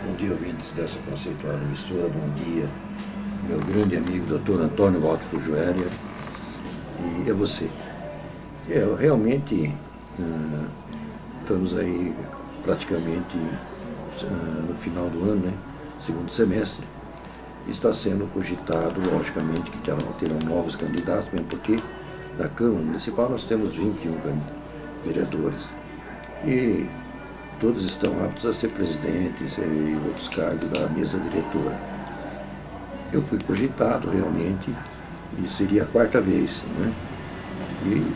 Bom dia, ouvintes dessa conceituada emissora. Bom dia, meu grande amigo, Dr. Antônio Walter Fujoéria, e a você. Realmente, estamos aí praticamente no final do ano, né? Segundo semestre. Está sendo cogitado, logicamente, que terão novos candidatos, mesmo porque na Câmara Municipal nós temos 21 vereadores. E todos estão aptos a ser presidentes e outros cargos da mesa diretora. Eu fui cogitado realmente, e seria a quarta vez, né? E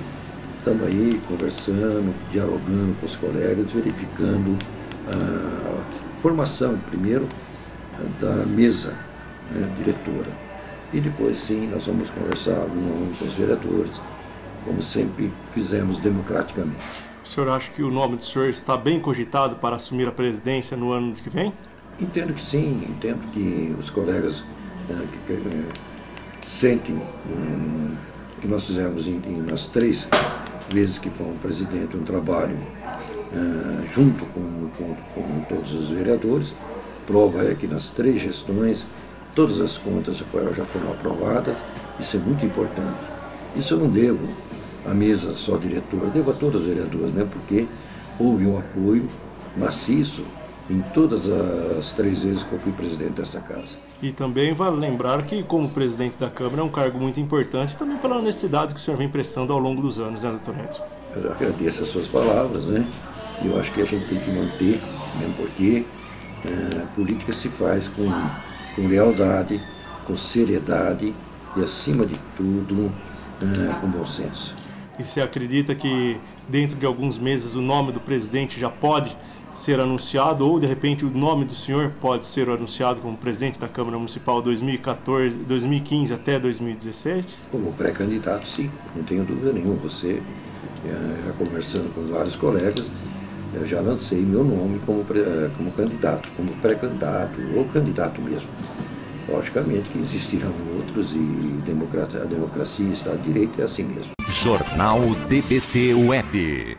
estamos aí conversando, dialogando com os colegas, verificando a formação, primeiro, da mesa, né, diretora. E depois, sim, nós vamos conversar com os vereadores, como sempre fizemos democraticamente. O senhor acha que o nome do senhor está bem cogitado para assumir a presidência no ano que vem? Entendo que sim, entendo que os colegas sentem que nós fizemos nas 3 vezes que fomos presidente um trabalho junto com todos os vereadores. Prova é que nas 3 gestões todas as contas já foram aprovadas. Isso é muito importante. Isso eu não devo à mesa só diretora, devo a todos os vereadores, mesmo porque houve um apoio maciço em todas as 3 vezes que eu fui presidente desta casa. E também vale lembrar que, como presidente da Câmara, é um cargo muito importante, também pela honestidade que o senhor vem prestando ao longo dos anos, né, doutor Edson? Eu agradeço as suas palavras, né? E eu acho que a gente tem que manter, mesmo porque a política se faz com lealdade, com seriedade e, acima de tudo, com bom senso. E você acredita que dentro de alguns meses o nome do presidente já pode ser anunciado, ou de repente o nome do senhor pode ser anunciado como presidente da Câmara Municipal 2015 até 2016? Como pré-candidato, sim, não tenho dúvida nenhuma. Você, já conversando com vários colegas, eu já lancei meu nome como candidato, como pré-candidato ou candidato mesmo. Logicamente que existirão outros e a democracia, Estado de Direito é assim mesmo. Jornal DBC Web.